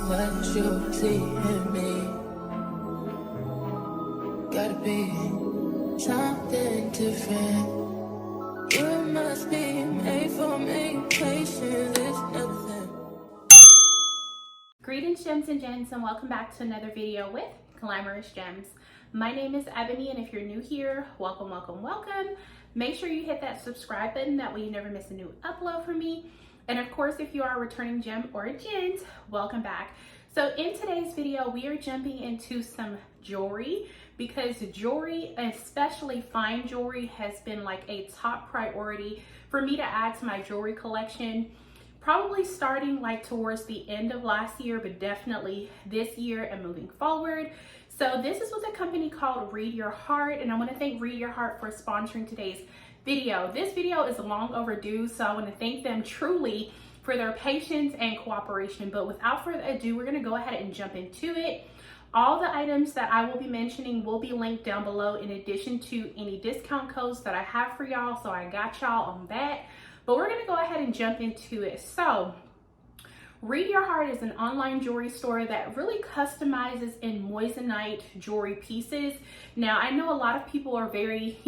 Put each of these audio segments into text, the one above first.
what you see in me. Gotta be something different. You must be made for me. Patience is nothing. Greetings, Gems and Gents, and welcome back to another video with Glameres Gems. My name is Ebony, and if you're new here, welcome, welcome, welcome. Make sure you hit that subscribe button, that way you never miss a new upload from me. And of course, if you are a returning gem or a gent, welcome back. So in today's video, we are jumping into some jewelry, because jewelry, especially fine jewelry, has been like a top priority for me to add to my jewelry collection. Probably starting like towards the end of last year, but definitely this year and moving forward. So this is with a company called Read Your Heart, and I want to thank Read Your Heart for sponsoring today's video. This video is long overdue, so I want to thank them truly for their patience and cooperation. But without further ado, we're going to go ahead and jump into it. All the items that I will be mentioning will be linked down below, in addition to any discount codes that I have for y'all, so I got y'all on that. But we're gonna go ahead and jump into it. So, Read Your Heart is an online jewelry store that really customizes in Moissanite jewelry pieces. Now, I know a lot of people are very,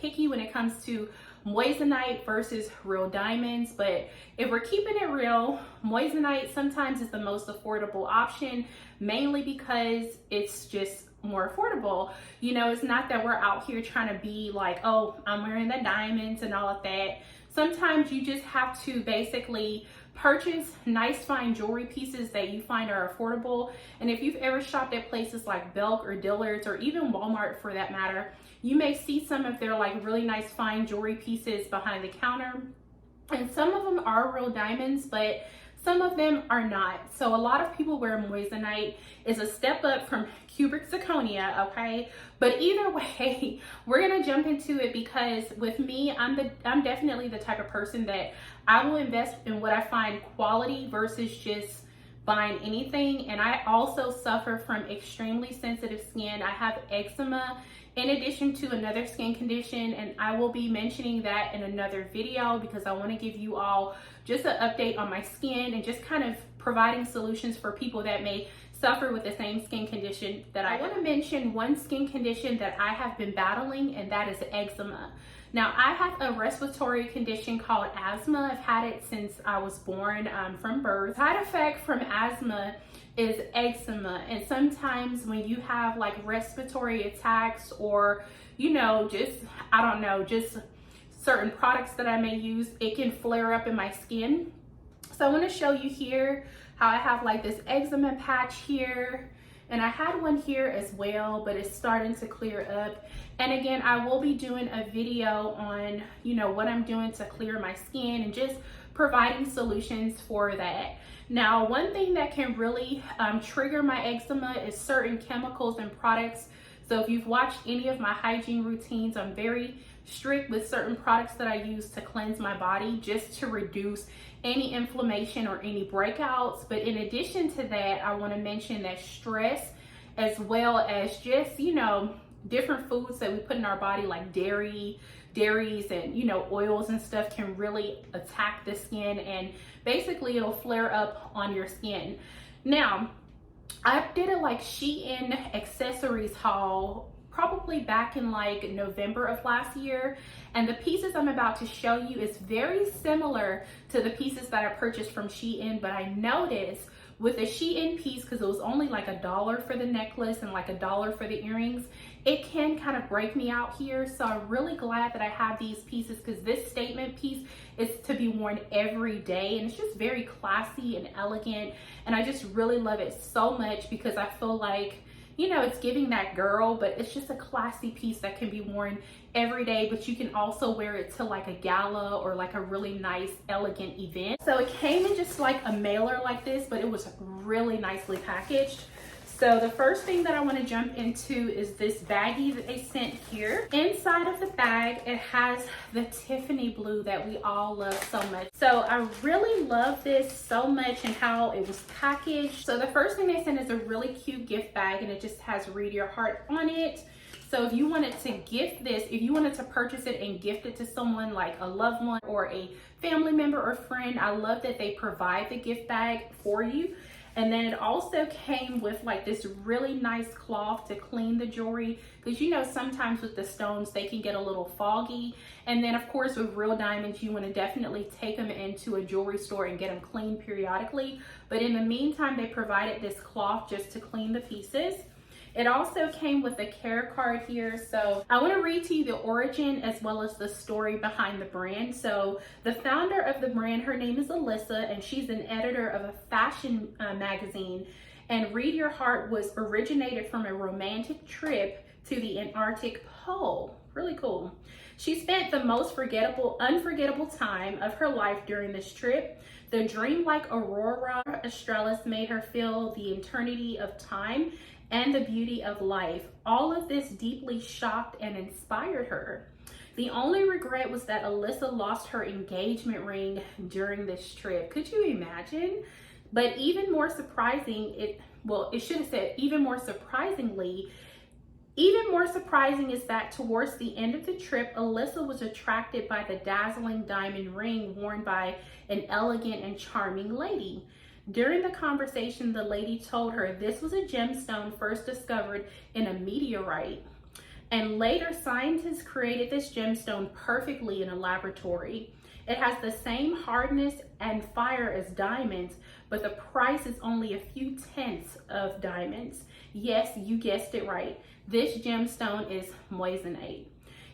picky when it comes to Moissanite versus real diamonds, but if we're keeping it real, Moissanite sometimes is the most affordable option, mainly because it's just more affordable. It's not that we're out here trying to be like, oh, I'm wearing the diamonds and all of that. Sometimes you just have to basically purchase nice fine jewelry pieces that you find are affordable. And if you've ever shopped at places like Belk or Dillard's or even Walmart for that matter, you may see some of their like really nice fine jewelry pieces behind the counter. And some of them are real diamonds, but some of them are not. So a lot of people wear Moissanite. Is a step up from cubic zirconia, okay? But either way, we're gonna jump into it, because with me, I'm definitely the type of person that I will invest in what I find quality versus just buying anything. And I also suffer from extremely sensitive skin. I have eczema in addition to another skin condition, and I will be mentioning that in another video, because I want to give you all just an update on my skin and just kind of providing solutions for people that may suffer with the same skin condition that I want to mention one skin condition that I have been battling, and that is eczema. Now, I have a respiratory condition called asthma. I've had it since I was born, from birth. Side effect from asthma is eczema, and sometimes when you have like respiratory attacks, or just certain products that I may use, it can flare up in my skin. So I want to show you here how I have like this eczema patch here, and I had one here as well, but it's starting to clear up. And again, I will be doing a video on what I'm doing to clear my skin and just providing solutions for that. Now, one thing that can really trigger my eczema is certain chemicals and products. So if you've watched any of my hygiene routines, I'm very strict with certain products that I use to cleanse my body, just to reduce any inflammation or any breakouts. But in addition to that, I want to mention that stress, as well as just different foods that we put in our body, like dairies and oils and stuff, can really attack the skin, and basically it'll flare up on your skin. Now, I did a like Shein accessories haul probably back in like November of last year, and the pieces I'm about to show you is very similar to the pieces that I purchased from Shein. But I noticed with a Shein piece, because it was only like $1 for the necklace and like $1 for the earrings, it can kind of break me out here. So I'm really glad that I have these pieces, because this statement piece is to be worn every day, and it's just very classy and elegant, and I just really love it so much, because I feel like it's giving that girl, but it's just a classy piece that can be worn every day, but you can also wear it to like a gala or like a really nice, elegant event. So it came in just like a mailer like this, but it was really nicely packaged. So the first thing that I want to jump into is this baggie that they sent here. Inside of the bag, it has the Tiffany blue that we all love so much. So I really love this so much and how it was packaged. So the first thing they sent is a really cute gift bag, and it just has Read Your Heart on it. So if you wanted to gift this, if you wanted to purchase it and gift it to someone like a loved one or a family member or friend, I love that they provide the gift bag for you. And then it also came with like this really nice cloth to clean the jewelry, because you know sometimes with the stones they can get a little foggy. And then of course with real diamonds you want to definitely take them into a jewelry store and get them cleaned periodically. But in the meantime they provided this cloth just to clean the pieces. It also came with a care card here. So I want to read to you the origin as well as the story behind the brand. So the founder of the brand, her name is Alyssa, and she's an editor of a fashion magazine. And Read Your Heart was originated from a romantic trip to the Antarctic pole. Really cool. She spent the most unforgettable time of her life during this trip. The dreamlike aurora australis made her feel the eternity of time and the beauty of life. All of this deeply shocked and inspired her. The only regret was that Alyssa lost her engagement ring during this trip. Could you imagine? But even more surprising, even more surprising is that towards the end of the trip, Alyssa was attracted by the dazzling diamond ring worn by an elegant and charming lady. During the conversation, the lady told her this was a gemstone first discovered in a meteorite. And later, scientists created this gemstone perfectly in a laboratory. It has the same hardness and fire as diamonds, but the price is only a few tenths of diamonds. Yes, you guessed it right. This gemstone is moissanite.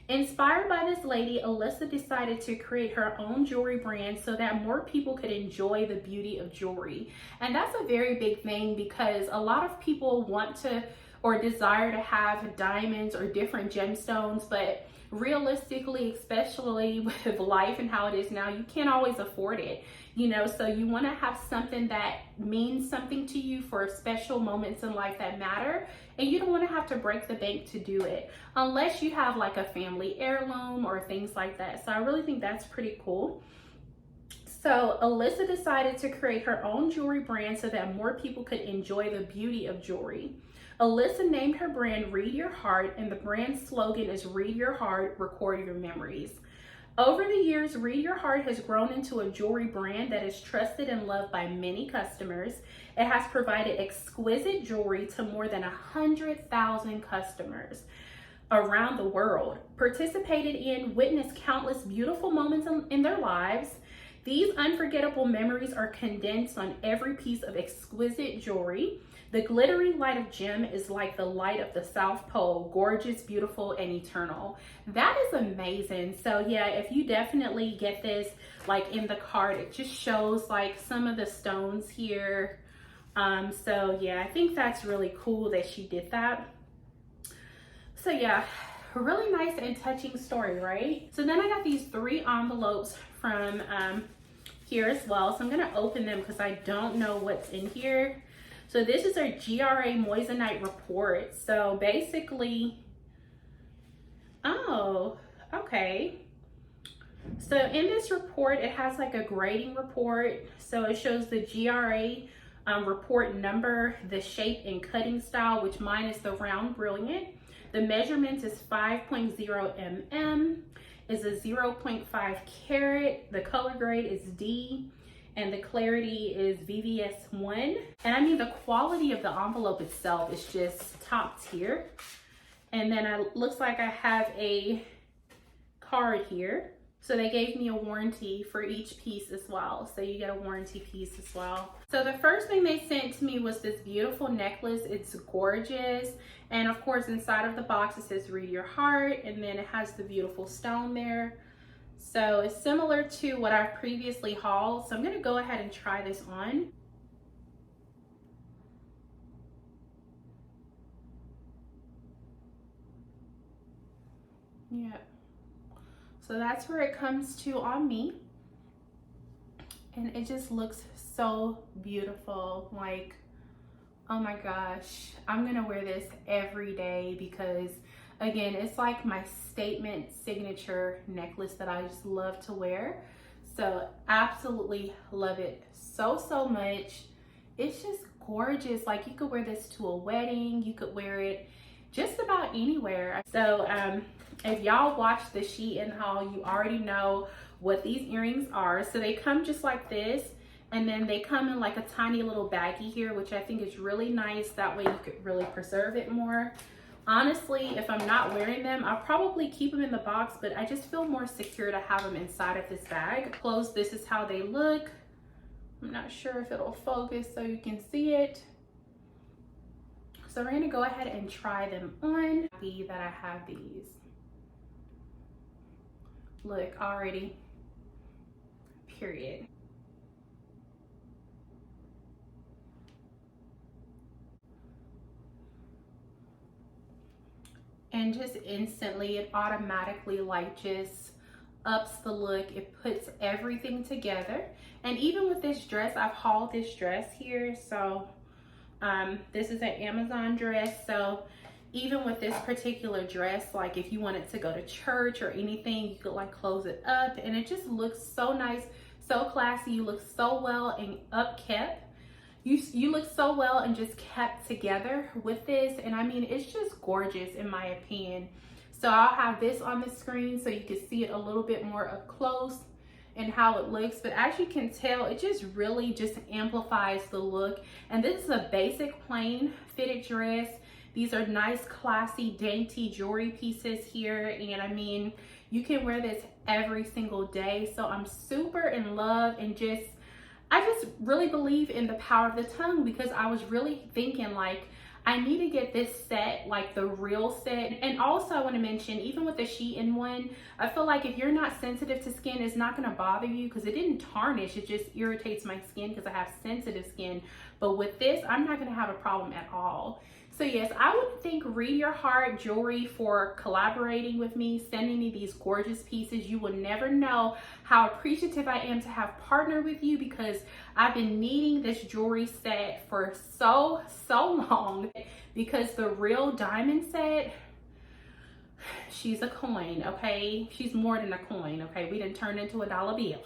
Inspired by this lady, Alyssa decided to create her own jewelry brand so that more people could enjoy the beauty of jewelry. And that's a very big thing, because a lot of people want to or desire to have diamonds or different gemstones, but realistically, especially with life and how it is now, you can't always afford it, you know. So you want to have something that means something to you for special moments in life that matter, and you don't want to have to break the bank to do it unless you have like a family heirloom or things like that. So I really think that's pretty cool. So Alyssa decided to create her own jewelry brand so that more people could enjoy the beauty of jewelry. Alyssa named her brand Read Your Heart, and the brand slogan is Read Your Heart, Record Your Memories. Over the years, Read Your Heart has grown into a jewelry brand that is trusted and loved by many customers. It has provided exquisite jewelry to more than 100,000 customers around the world, participated in, witnessed countless beautiful moments in their lives. These unforgettable memories are condensed on every piece of exquisite jewelry. The glittery light of gem is like the light of the South Pole, gorgeous, beautiful, and eternal. That is amazing. So yeah, if you definitely get this, like in the card, it just shows like some of the stones here. So yeah, I think that's really cool that she did that. So yeah, a really nice and touching story, right? So then I got these 3 envelopes from here as well. So I'm gonna open them because I don't know what's in here. So this is our GRA Moissanite report. So basically, oh, okay. So in this report, it has like a grading report. So it shows the GRA report number, the shape and cutting style, which mine is the round brilliant. The measurement is 5.0 mm, is a 0.5 carat. The color grade is D, and the clarity is VVS1. And I mean, the quality of the envelope itself is just top tier. And then it looks like I have a card here. So they gave me a warranty for each piece as well. So you get a warranty piece as well. So the first thing they sent to me was this beautiful necklace. It's gorgeous. And of course, inside of the box, it says Read Your Heart. And then it has the beautiful stone there. So it's similar to what I've previously hauled. So I'm gonna go ahead and try this on. Yeah. So that's where it comes to on me. And it just looks so beautiful. Like, oh my gosh, I'm gonna wear this every day because again, it's like my statement signature necklace that I just love to wear. So absolutely love it so much. It's just gorgeous. Like you could wear this to a wedding, you could wear it just about anywhere. So if y'all watch the Shein haul, you already know what these earrings are. So they come just like this, And then they come in like a tiny little baggie here, which I think is really nice. That way you could really preserve it more. Honestly, if I'm not wearing them, I'll probably keep them in the box, but I just feel more secure to have them inside of this bag. Close, this is how they look. I'm not sure if it'll focus so you can see it. So we're gonna go ahead and try them on. Happy that I have these. Look, already, period. And just instantly, it automatically like just ups the look. It puts everything together. And even with this dress, I've hauled this dress here. So this is an Amazon dress. So even with this particular dress, like if you wanted to go to church or anything, you could like close it up, and it just looks so nice, so classy. You look so well and upkept. You look so well and just kept together with this. And I mean, it's just gorgeous in my opinion. So I'll have this on the screen so you can see it a little bit more up close and how it looks. But as you can tell, it just really just amplifies the look. And this is a basic plain fitted dress. These are nice, classy, dainty jewelry pieces here. And I mean, you can wear this every single day. So I'm super in love, and I just really believe in the power of the tongue, because I was really thinking like, I need to get this set, like the real set. And also I want to mention, even with the Shein one, I feel like if you're not sensitive to skin, it's not going to bother you because it didn't tarnish. It just irritates my skin because I have sensitive skin. But with this, I'm not going to have a problem at all. So yes, I would thank Read Your Heart Jewelry for collaborating with me, sending me these gorgeous pieces. You will never know how appreciative I am to have partnered with you, because I've been needing this jewelry set for so long, because the real diamond set, she's a coin, okay? She's more than a coin, okay? We didn't turn into a dollar bill.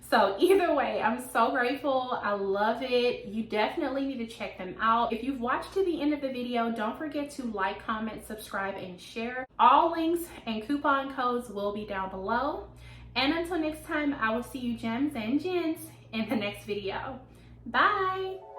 So either way, I'm so grateful. I love it. You definitely need to check them out. If you've watched to the end of the video, don't forget to like, comment, subscribe, and share. All links and coupon codes will be down below. And until next time, I will see you gems and gents in the next video. Bye.